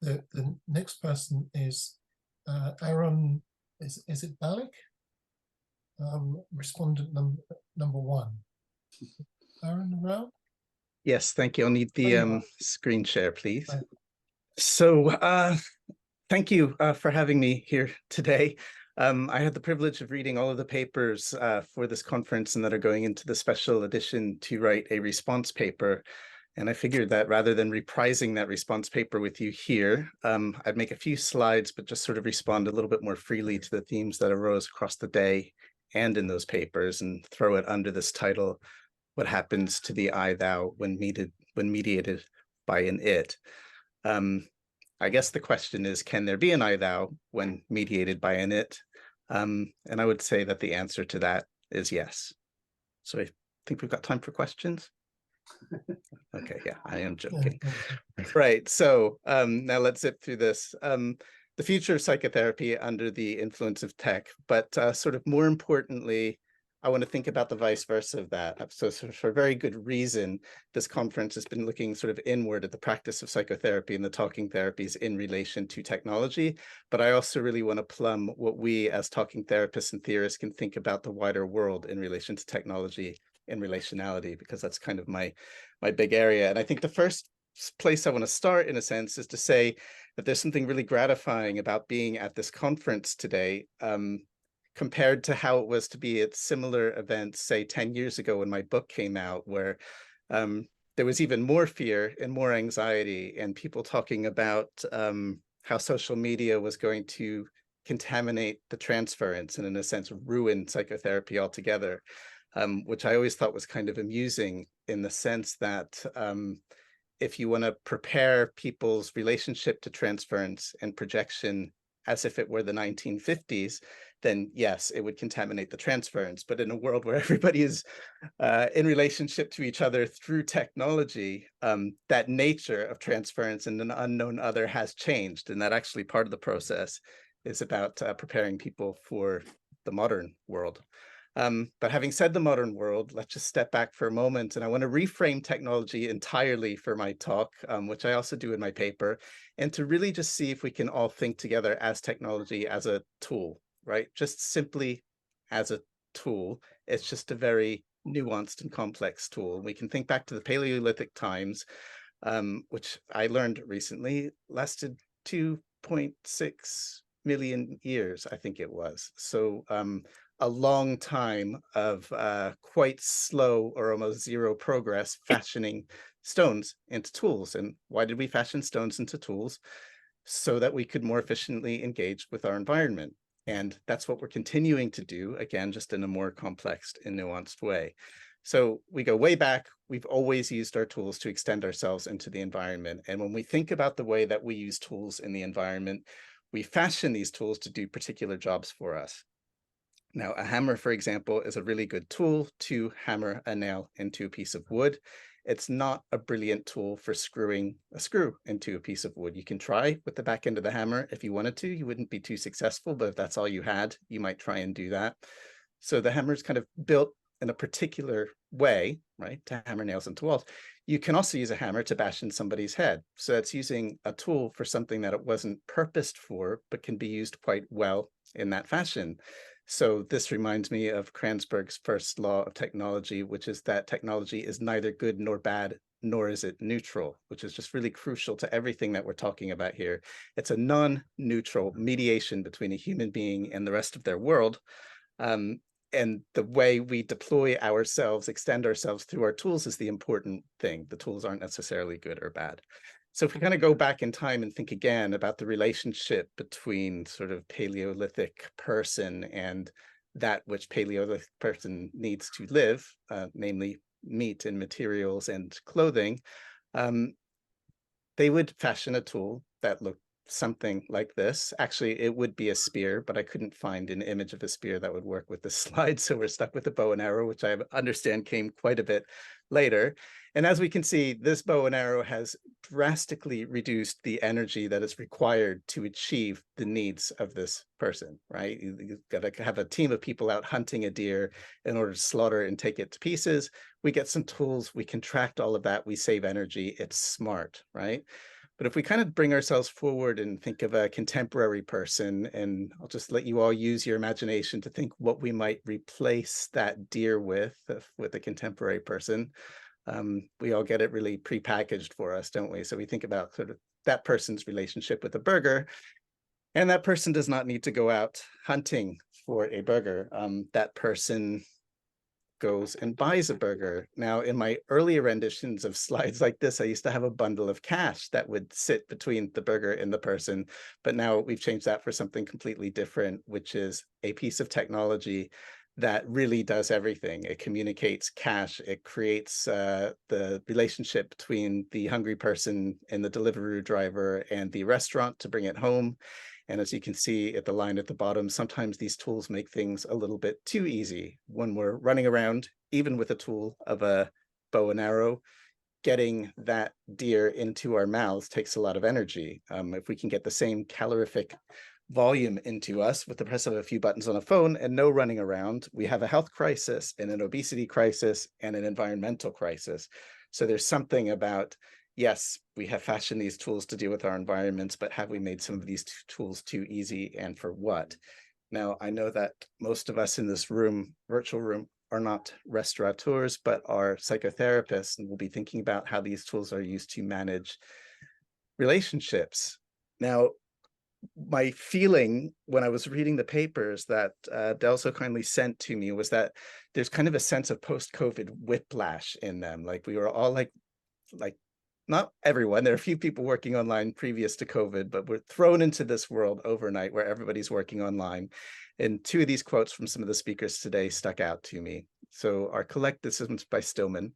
The next person is Aaron. Is it Balick? Respondent number one. Aaron around? Yes, thank you. I'll need the screen share, please. So thank you for having me here today. I had the privilege of reading all of the papers for this conference and that are going into the special edition to write a response paper. And I figured that rather than reprising that response paper with you here, I'd make a few slides, but just sort of respond a little bit more freely to the themes that arose across the day and in those papers, and throw it under this title, What Happens to the I, Thou when mediated by an it. I guess the question is, can there be an I, Thou when mediated by an it? And I would say that the answer to that is yes. So I think we've got time for questions. Okay, yeah, I am joking. Right, so now let's zip through this. The future of psychotherapy under the influence of tech, but sort of more importantly, I want to think about the vice versa of that. So for very good reason, this conference has been looking sort of inward at the practice of psychotherapy and the talking therapies in relation to technology. But I also really want to plumb what we as talking therapists and theorists can think about the wider world in relation to technology and relationality, because that's kind of my big area. And I think the first place I want to start, in a sense, is to say that there's something really gratifying about being at this conference today, compared to how it was to be at similar events, say 10 years ago when my book came out, where there was even more fear and more anxiety and people talking about how social media was going to contaminate the transference and in a sense ruin psychotherapy altogether, which I always thought was kind of amusing in the sense that if you want to prepare people's relationship to transference and projection as if it were the 1950s, then yes, it would contaminate the transference. But in a world where everybody is in relationship to each other through technology, that nature of transference and an unknown other has changed. And that actually part of the process is about preparing people for the modern world. But having said the modern world, let's just step back for a moment. And I want to reframe technology entirely for my talk, which I also do in my paper, and to really just see if we can all think together as technology as a tool, right? Just simply as a tool. It's just a very nuanced and complex tool. We can think back to the Paleolithic times, which I learned recently lasted 2.6 million years, I think it was. So a long time of quite slow or almost zero progress fashioning stones into tools. And why did we fashion stones into tools? So that we could more efficiently engage with our environment. And that's what we're continuing to do, again, just in a more complex and nuanced way. So we go way back. We've always used our tools to extend ourselves into the environment. And when we think about the way that we use tools in the environment, we fashion these tools to do particular jobs for us. Now, a hammer, for example, is a really good tool to hammer a nail into a piece of wood. It's not a brilliant tool for screwing a screw into a piece of wood. You can try with the back end of the hammer if you wanted to. You wouldn't be too successful, but if that's all you had, you might try and do that. So the hammer is kind of built in a particular way, right, to hammer nails into walls. You can also use a hammer to bash in somebody's head. So it's using a tool for something that it wasn't purposed for, but can be used quite well in that fashion. So this reminds me of Kranzberg's first law of technology, which is that technology is neither good nor bad, nor is it neutral, which is just really crucial to everything that we're talking about here. It's a non-neutral mediation between a human being and the rest of their world. And the way we deploy ourselves, extend ourselves through our tools is the important thing. The tools aren't necessarily good or bad. So if we kind of go back in time and think again about the relationship between sort of Paleolithic person and that which Paleolithic person needs to live, namely meat and materials and clothing, they would fashion a tool that looked something like this. Actually, it would be a spear, but I couldn't find an image of a spear that would work with this slide. So we're stuck with the bow and arrow, which I understand came quite a bit later. And as we can see, this bow and arrow has drastically reduced the energy that is required to achieve the needs of this person, right? You've got to have a team of people out hunting a deer in order to slaughter and take it to pieces. We get some tools, we contract all of that, we save energy, it's smart, right? But if we kind of bring ourselves forward and think of a contemporary person, and I'll just let you all use your imagination to think what we might replace that deer with a contemporary person. We all get it really prepackaged for us, don't we? So we think about sort of that person's relationship with a burger, and that person does not need to go out hunting for a burger. That person goes and buys a burger. Now, in my earlier renditions of slides like this, I used to have a bundle of cash that would sit between the burger and the person, but now we've changed that for something completely different, which is a piece of technology that really does everything. It communicates cash, it creates the relationship between the hungry person and the delivery driver and the restaurant to bring it home. And as you can see at the line at the bottom, sometimes these tools make things a little bit too easy. When we're running around, even with a tool of a bow and arrow, getting that deer into our mouths takes a lot of energy. If we can get the same calorific volume into us with the press of a few buttons on a phone and no running around, we have a health crisis and an obesity crisis and an environmental crisis. So there's something about, yes, we have fashioned these tools to deal with our environments, but have we made some of these tools too easy, and for what? Now, I know that most of us in this room, virtual room, are not restaurateurs, but are psychotherapists, and we'll be thinking about how these tools are used to manage relationships. Now, my feeling when I was reading the papers that Del so kindly sent to me was that there's kind of a sense of post-COVID whiplash in them. Like we were all like not everyone, there are a few people working online previous to COVID, but we're thrown into this world overnight where everybody's working online. And two of these quotes from some of the speakers today stuck out to me. So this is by Stillman.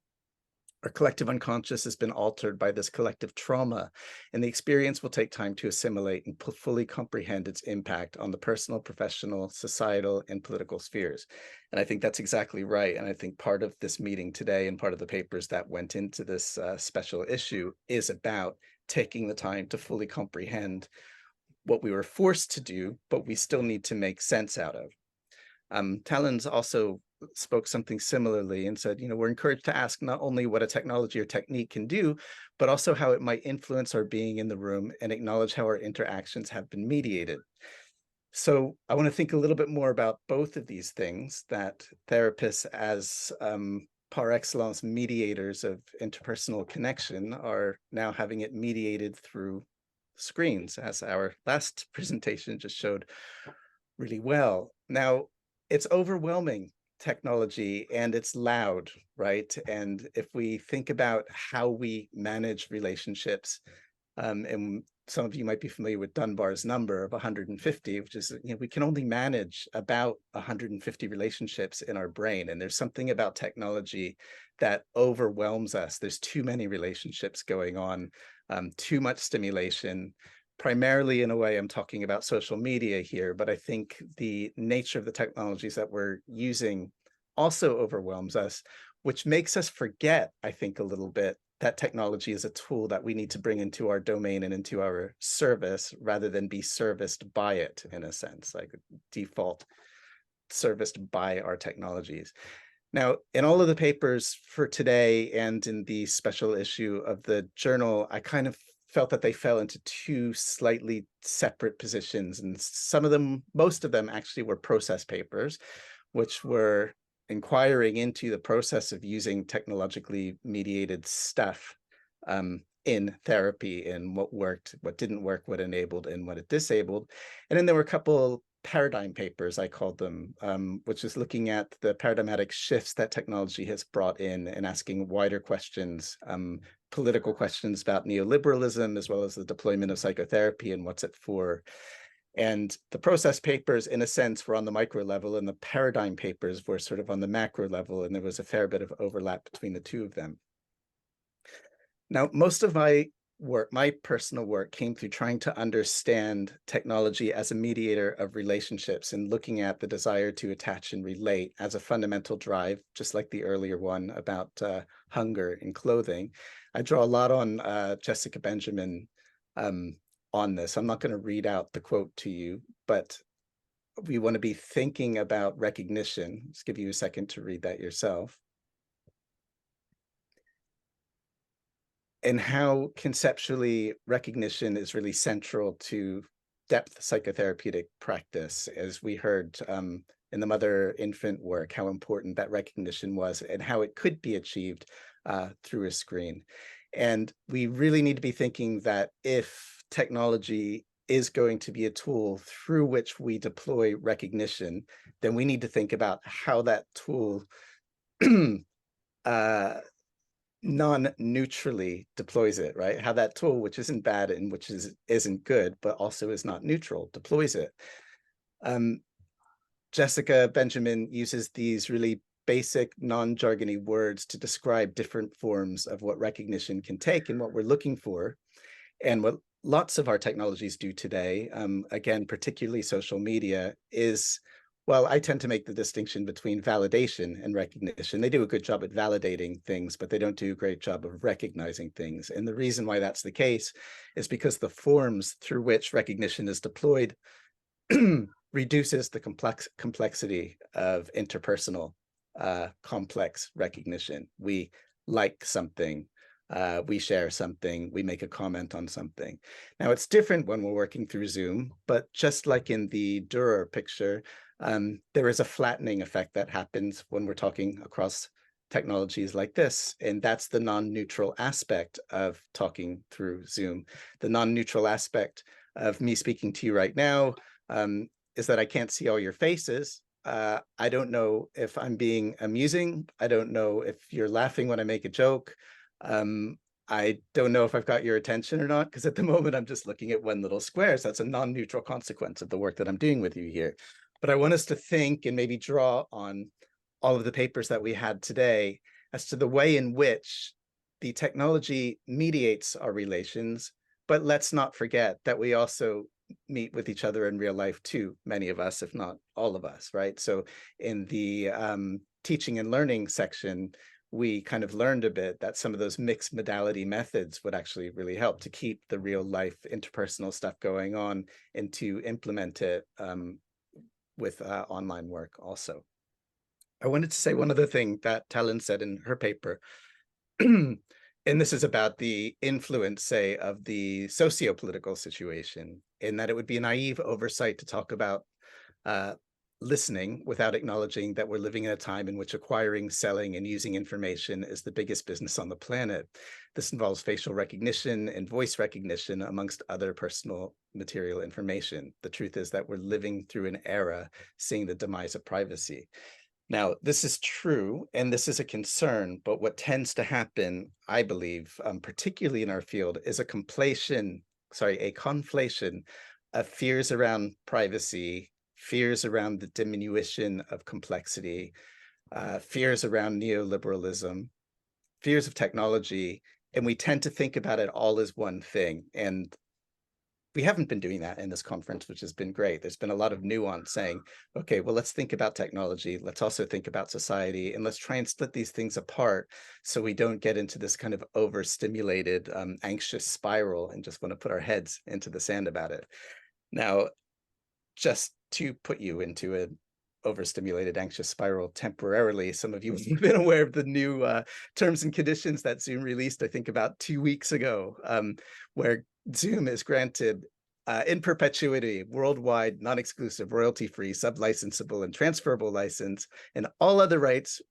Our collective unconscious has been altered by this collective trauma, and the experience will take time to assimilate and fully comprehend its impact on the personal, professional, societal, and political spheres. And I think that's exactly right. And I think part of this meeting today and part of the papers that went into this special issue is about taking the time to fully comprehend what we were forced to do, but we still need to make sense out of. Talon's also spoke something similarly and said, we're encouraged to ask not only what a technology or technique can do, but also how it might influence our being in the room and acknowledge how our interactions have been mediated. So I want to think a little bit more about both of these things, that therapists as par excellence mediators of interpersonal connection are now having it mediated through screens, as our last presentation just showed really well. Now, it's overwhelming technology and it's loud, right? And if we think about how we manage relationships, and some of you might be familiar with Dunbar's number of 150, which is, we can only manage about 150 relationships in our brain. And there's something about technology that overwhelms us. There's too many relationships going on, too much stimulation. Primarily, in a way, I'm talking about social media here, but I think the nature of the technologies that we're using also overwhelms us, which makes us forget, I think, a little bit that technology is a tool that we need to bring into our domain and into our service rather than be serviced by it, in a sense, like default serviced by our technologies. Now, in all of the papers for today and in the special issue of the journal, I kind of felt that they fell into two slightly separate positions. And some of them, most of them actually were process papers, which were inquiring into the process of using technologically mediated stuff in therapy, and what worked, what didn't work, what enabled and what it disabled. And then there were a couple paradigm papers, I called them, which is looking at the paradigmatic shifts that technology has brought in and asking wider questions, political questions about neoliberalism, as well as the deployment of psychotherapy and what's it for. And the process papers, in a sense, were on the micro level, and the paradigm papers were sort of on the macro level, and there was a fair bit of overlap between the two of them. Now, most of my work, my personal work, came through trying to understand technology as a mediator of relationships and looking at the desire to attach and relate as a fundamental drive, just like the earlier one about hunger and clothing. I draw a lot on Jessica Benjamin on this. I'm not going to read out the quote to you, but we want to be thinking about recognition. Just give you a second to read that yourself. and how conceptually recognition is really central to depth psychotherapeutic practice, as we heard in the mother-infant work, how important that recognition was and how it could be achieved through a screen. And we really need to be thinking that if technology is going to be a tool through which we deploy recognition, then we need to think about how that tool non-neutrally deploys it, right? How that tool, which isn't bad and which isn't good, but also is not neutral, deploys it. Jessica Benjamin uses these really basic non-jargony words to describe different forms of what recognition can take and what we're looking for. And what lots of our technologies do today, again, particularly social media, is, well, I tend to make the distinction between validation and recognition. They do a good job at validating things, but they don't do a great job of recognizing things. And the reason why that's the case is because the forms through which recognition is deployed reduces the complexity of interpersonal complex recognition. We like something, we share something, we make a comment on something. Now, it's different when we're working through Zoom, but just like in the Dürer picture, there is a flattening effect that happens when we're talking across technologies like this, and that's the non-neutral aspect of talking through Zoom. The non-neutral aspect of me speaking to you right now is that I can't see all your faces. I don't know if I'm being amusing. I don't know if you're laughing when I make a joke. I don't know if I've got your attention or not, because at the moment I'm just looking at one little square. So that's a non-neutral consequence of the work that I'm doing with you here. But I want us to think and maybe draw on all of the papers that we had today as to the way in which the technology mediates our relations. But let's not forget that we also meet with each other in real life too, many of us, if not all of us, right? So in the teaching and learning section, we kind of learned a bit that some of those mixed modality methods would actually really help to keep the real life interpersonal stuff going on and to implement it with online work also. I wanted to say one other thing that Talon said in her paper, and this is about the influence, say, of the sociopolitical situation, in that it would be a naive oversight to talk about listening without acknowledging that we're living in a time in which acquiring, selling, and using information is the biggest business on the planet. This involves facial recognition and voice recognition, amongst other personal material information. The truth is that we're living through an era seeing the demise of privacy. Now, this is true, and this is a concern, but what tends to happen, I believe, particularly in our field, is a conflation of fears around privacy, fears around the diminution of complexity, fears around neoliberalism, fears of technology, and we tend to think about it all as one thing. And we haven't been doing that in this conference, which has been great. There's been a lot of nuance saying, okay, well, let's think about technology. Let's also think about society, and let's try and split these things apart so we don't get into this kind of overstimulated, anxious spiral and just want to put our heads into the sand about it. Now, just to put you into an overstimulated, anxious spiral temporarily, some of you have been aware of the new terms and conditions that Zoom released, I think about 2 weeks ago, where Zoom is granted in perpetuity, worldwide, non-exclusive, royalty-free, sub-licensable, and transferable license, and all other rights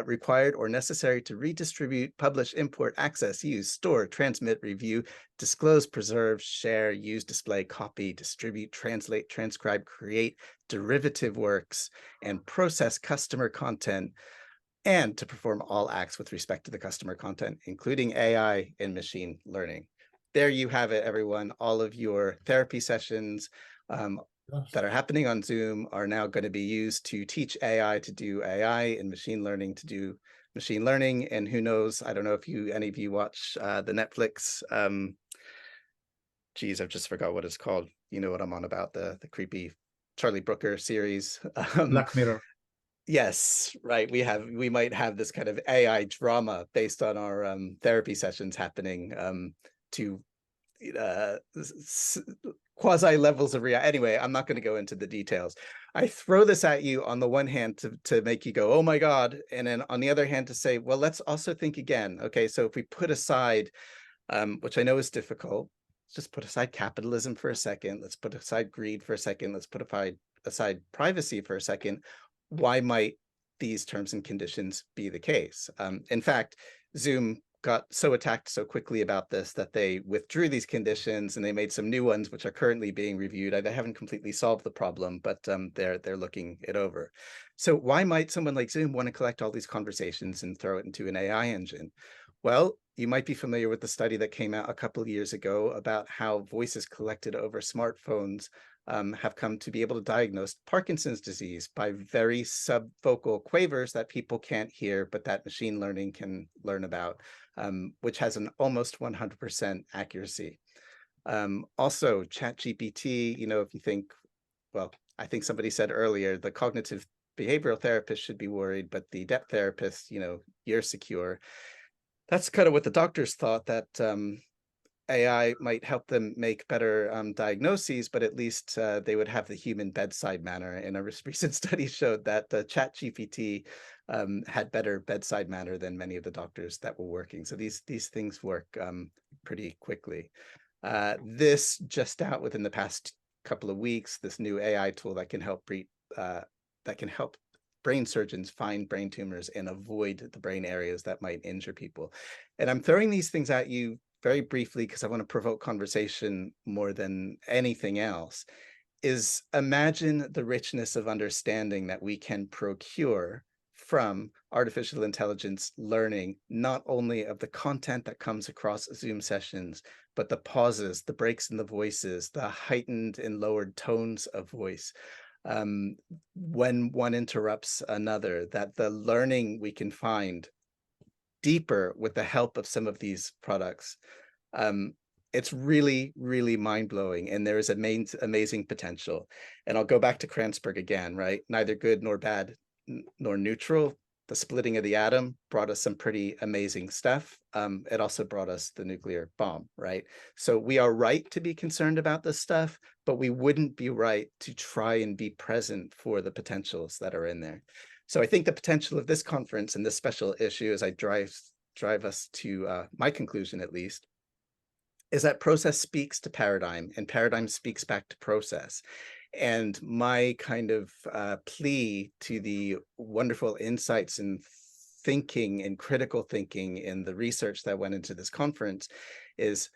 required or necessary to redistribute, publish, import, access, use, store, transmit, review, disclose, preserve, share, use, display, copy, distribute, translate, transcribe, create derivative works, and process customer content, and to perform all acts with respect to the customer content, including AI and machine learning. There you have it, everyone. All of your therapy sessions that are happening on Zoom are now going to be used to teach AI to do AI and machine learning to do machine learning. And who knows, I don't know if any of you watch the Netflix, geez, I've just forgot what it's called. You know what I'm on about, the creepy Charlie Brooker series. Black Mirror. Yes, right. We might have this kind of AI drama based on our therapy sessions happening to quasi levels of reality. Anyway, I'm not going to go into the details. I throw this at you on the one hand to make you go, oh my God. And then on the other hand to say, well, let's also think again. Okay, so if we put aside which I know is difficult. Let's just put aside capitalism for a second. Let's put aside greed for a second. Let's put aside privacy for a second. Why might these terms and conditions be the case? In fact, Zoom got so attacked so quickly about this that they withdrew these conditions and they made some new ones, which are currently being reviewed. They haven't completely solved the problem, but they're looking it over. So why might someone like Zoom want to collect all these conversations and throw it into an AI engine? Well, you might be familiar with the study that came out a couple of years ago about how voices collected over smartphones have come to be able to diagnose Parkinson's disease by very subvocal quavers that people can't hear, but that machine learning can learn about, which has an almost 100% accuracy. Also, ChatGPT, if you think, well, I think somebody said earlier, the cognitive behavioral therapist should be worried, but the depth therapist, you're secure. That's kind of what the doctors thought, that AI might help them make better diagnoses, but at least they would have the human bedside manner. And a recent study showed that ChatGPT had better bedside manner than many of the doctors that were working. So these things work pretty quickly. This just out within the past couple of weeks, this new AI tool that can help brain surgeons find brain tumors and avoid the brain areas that might injure people. And I'm throwing these things at you very briefly because I want to provoke conversation more than anything else. Is imagine the richness of understanding that we can procure from artificial intelligence learning, not only of the content that comes across Zoom sessions, but the pauses, the breaks in the voices, the heightened and lowered tones of voice. When one interrupts another, that the learning we can find deeper with the help of some of these products, it's really, really mind-blowing, and there is amazing potential. And I'll go back to Kranzberg again, right? Neither good nor bad nor neutral. The splitting of the atom brought us some pretty amazing stuff. It also brought us the nuclear bomb, right? So we are right to be concerned about this stuff, but we wouldn't be right to try and be present for the potentials that are in there. So I think the potential of this conference and this special issue, as I drive us to my conclusion at least, is that process speaks to paradigm and paradigm speaks back to process. And my kind of plea to the wonderful insights and thinking and critical thinking in the research that went into this conference is,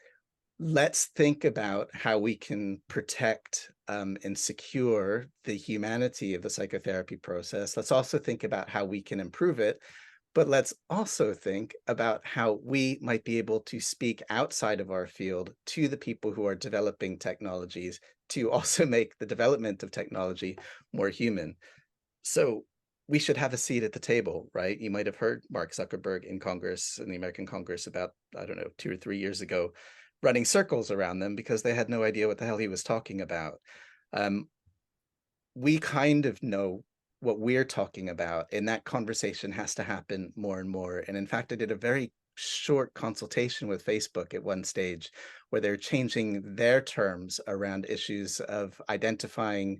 let's think about how we can protect and secure the humanity of the psychotherapy process. Let's also think about how we can improve it. But let's also think about how we might be able to speak outside of our field to the people who are developing technologies to also make the development of technology more human. So we should have a seat at the table, right? You might have heard Mark Zuckerberg in Congress, in the American Congress, about, I don't know, 2 or 3 years ago, running circles around them because they had no idea what the hell he was talking about. We kind of know what we're talking about, and that conversation has to happen more and more. And in fact, I did a very short consultation with Facebook at one stage where they're changing their terms around issues of identifying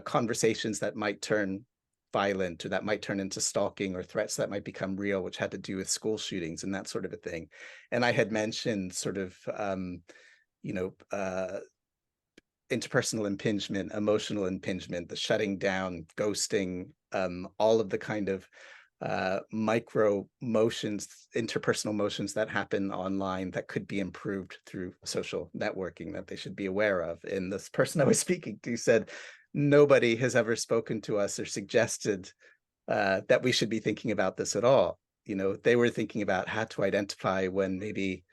conversations that might turn violent or that might turn into stalking or threats that might become real, which had to do with school shootings and that sort of a thing. And I had mentioned sort of, interpersonal impingement, emotional impingement, the shutting down, ghosting, all of the kind of micro motions, interpersonal motions that happen online that could be improved through social networking that they should be aware of. And this person I was speaking to said, nobody has ever spoken to us or suggested that we should be thinking about this at all. They were thinking about how to identify when maybe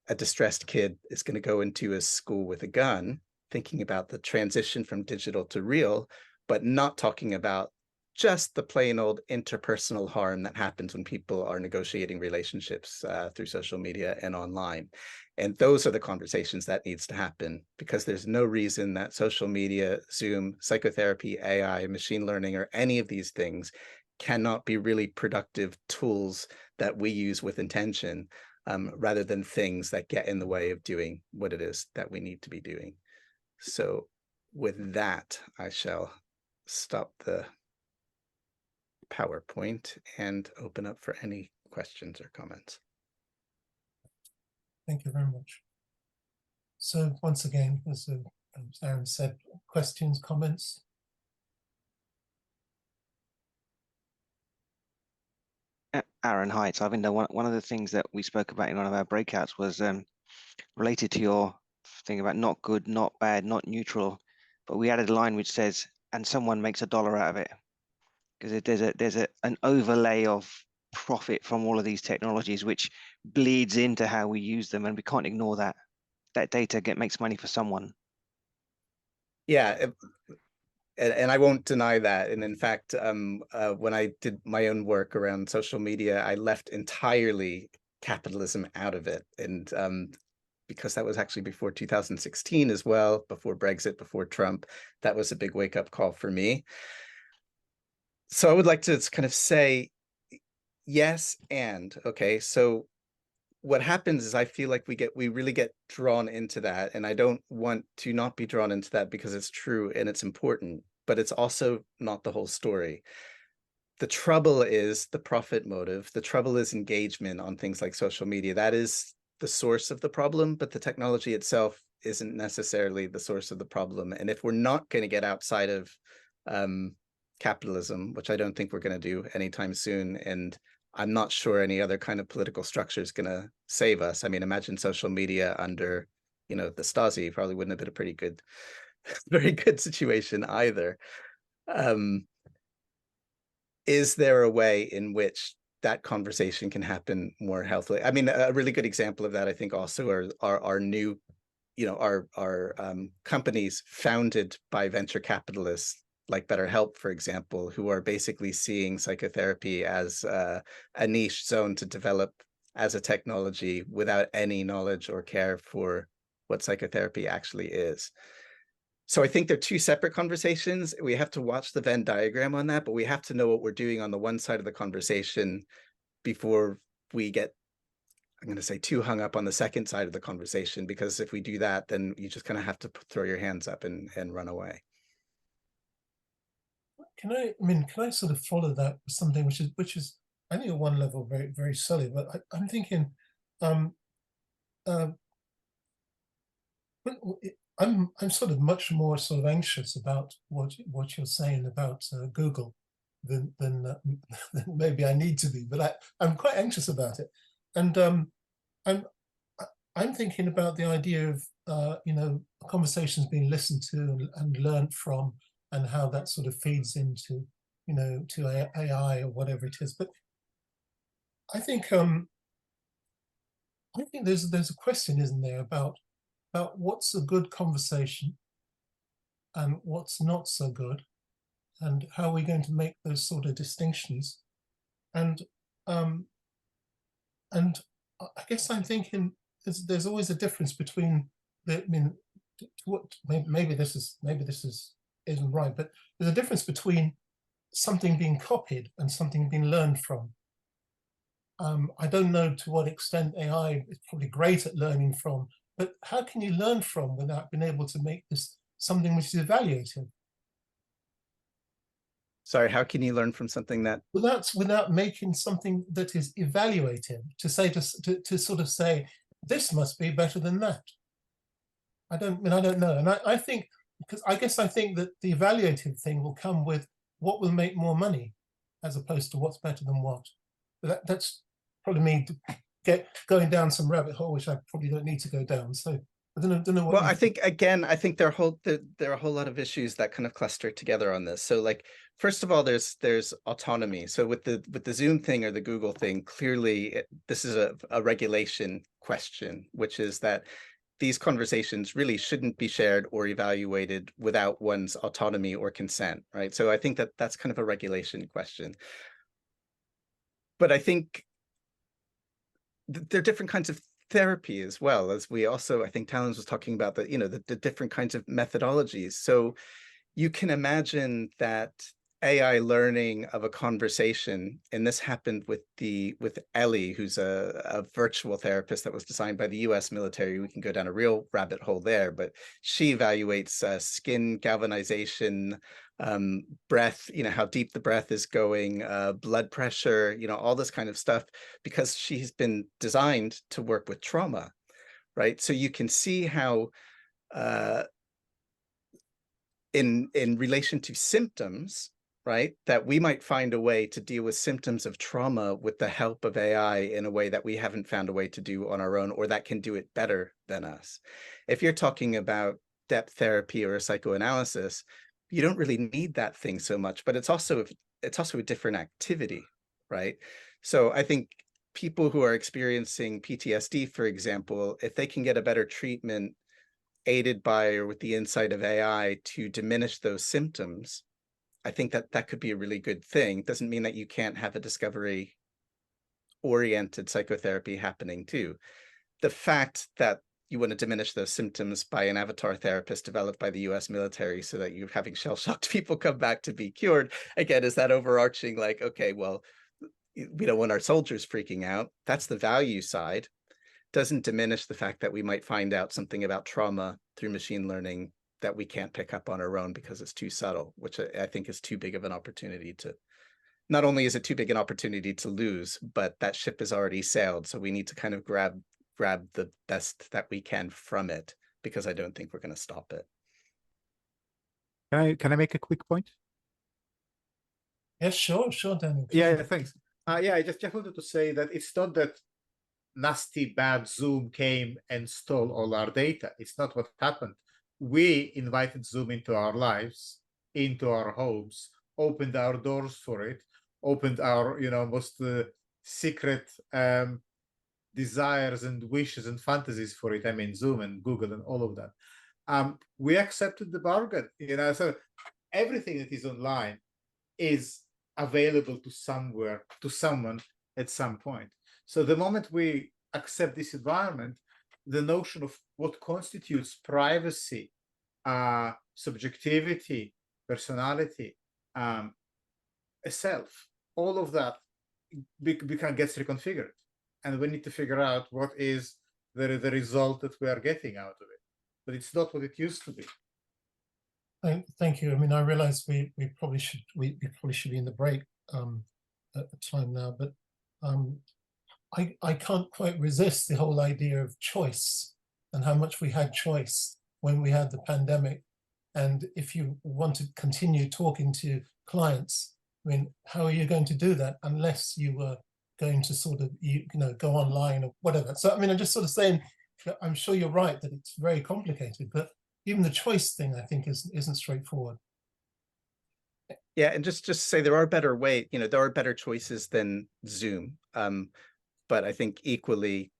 a distressed kid is going to go into a school with a gun, thinking about the transition from digital to real, but not talking about just the plain old interpersonal harm that happens when people are negotiating relationships through social media and online. And those are the conversations that needs to happen, because there's no reason that social media, Zoom, psychotherapy, AI, machine learning, or any of these things cannot be really productive tools that we use with intention, rather than things that get in the way of doing what it is that we need to be doing. So with that, I shall stop the PowerPoint and open up for any questions or comments. Thank you very much. So once again, as Aaron said, questions, comments? Aaron, hi. So I think one of the things that we spoke about in one of our breakouts was related to your thing about not good, not bad, not neutral, but we added a line which says, and someone makes $1 out of it, because there's an overlay of profit from all of these technologies which bleeds into how we use them, and we can't ignore that. That data makes money for someone. Yeah, and I won't deny that. And in fact, when I did my own work around social media, I left entirely capitalism out of it. And because that was actually before 2016 as well, before Brexit, before Trump, that was a big wake-up call for me. So I would like to kind of say yes, and okay, so what happens is I feel like we really get drawn into that, and I don't want to not be drawn into that because it's true and it's important, but it's also not the whole story. The trouble is the profit motive. The trouble is engagement on things like social media. That is the source of the problem, but the technology itself isn't necessarily the source of the problem. And if we're not going to get outside of capitalism, which I don't think we're going to do anytime soon, and I'm not sure any other kind of political structure is going to save us. I mean, imagine social media under, the Stasi probably wouldn't have been a pretty good, very good situation either. Is there a way in which that conversation can happen more healthily? I mean, a really good example of that, I think, also are our new, our companies founded by venture capitalists like BetterHelp, for example, who are basically seeing psychotherapy as a niche zone to develop as a technology without any knowledge or care for what psychotherapy actually is. So I think they're two separate conversations. We have to watch the Venn diagram on that, but we have to know what we're doing on the one side of the conversation before we get, I'm going to say, too hung up on the second side of the conversation, because if we do that, then you just kind of have to throw your hands up and run away. Can I sort of follow that with something which is I think at one level very, very silly, but I'm thinking I'm sort of much more sort of anxious about what you're saying about Google than maybe I need to be, but I'm quite anxious about it, and I'm thinking about the idea of conversations being listened to and learned from, and how that sort of feeds into to AI or whatever it is. But I think there's a question, isn't there, about what's a good conversation and what's not so good, and how are we going to make those sort of distinctions. And I guess I'm thinking there's always a difference between maybe this isn't right, but there's a difference between something being copied and something being learned from. I don't know to what extent AI is probably great at learning from, but how can you learn from without being able to make this something which is evaluative? Sorry, how can you learn from something that without making something that is evaluative, to say to sort of say this must be better than that? I don't know, and I think, because I guess I think that the evaluative thing will come with what will make more money, as opposed to what's better than what. But that's probably me going down some rabbit hole which I probably don't need to go down. So I don't know what. Well, I think there are a whole lot of issues that kind of cluster together on this. So, like, first of all, there's autonomy. So with the Zoom thing or the Google thing, clearly this is a regulation question, which is that these conversations really shouldn't be shared or evaluated without one's autonomy or consent, right? So I think that's kind of a regulation question. But I think there are different kinds of therapy as well, as we also, I think Talon was talking about the different kinds of methodologies. So you can imagine that AI learning of a conversation, and this happened with Ellie, who's a virtual therapist that was designed by the US military. We can go down a real rabbit hole there, but she evaluates skin galvanization, breath, how deep the breath is going, blood pressure, all this kind of stuff, because she's been designed to work with trauma. right? So you can see how in relation to symptoms, right, that we might find a way to deal with symptoms of trauma with the help of AI in a way that we haven't found a way to do on our own, or that can do it better than us. If you're talking about depth therapy or a psychoanalysis, you don't really need that thing so much, but it's also a different activity, right? So I think people who are experiencing PTSD, for example, if they can get a better treatment aided by or with the insight of AI to diminish those symptoms, I think that that could be a really good thing. Doesn't mean that you can't have a discovery oriented psychotherapy happening too. The fact that you want to diminish those symptoms by an avatar therapist developed by the US military so that you're having shell-shocked people come back to be cured, again, is that overarching like, okay, well, we don't want our soldiers freaking out. That's the value side. Doesn't diminish the fact that we might find out something about trauma through machine learning that we can't pick up on our own because it's too subtle, which I think is too big of an opportunity to, not only is it too big an opportunity to lose, but that ship has already sailed. So we need to kind of grab the best that we can from it, because I don't think we're going to stop it. Can I make a quick point? Yes, sure, Daniel. Yeah, thanks. Yeah, I just wanted to say that it's not that nasty, bad Zoom came and stole all our data. It's not what happened. We invited Zoom into our lives, into our homes, opened our doors for it, opened our, most secret desires and wishes and fantasies for it. I mean, Zoom and Google and all of that. We accepted the bargain, so everything that is online is available to someone at some point. So the moment we accept this environment, the notion of what constitutes privacy, subjectivity, personality, a self, all of that gets reconfigured. And we need to figure out what is the result that we are getting out of it. But it's not what it used to be. Thank you. I mean, I realize we probably should be in the break at the time now, but I can't quite resist the whole idea of choice and how much we had choice when we had the pandemic. And if you want to continue talking to clients, I mean, how are you going to do that unless you were going to sort of go online or whatever? So I mean, I'm just sort of saying, I'm sure you're right that it's very complicated, but even the choice thing, I think, isn't straightforward. Yeah, and just say there are better there are better choices than Zoom. But I think equally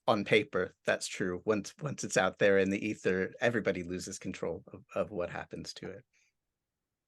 on paper, that's true. Once it's out there in the ether, everybody loses control of what happens to it.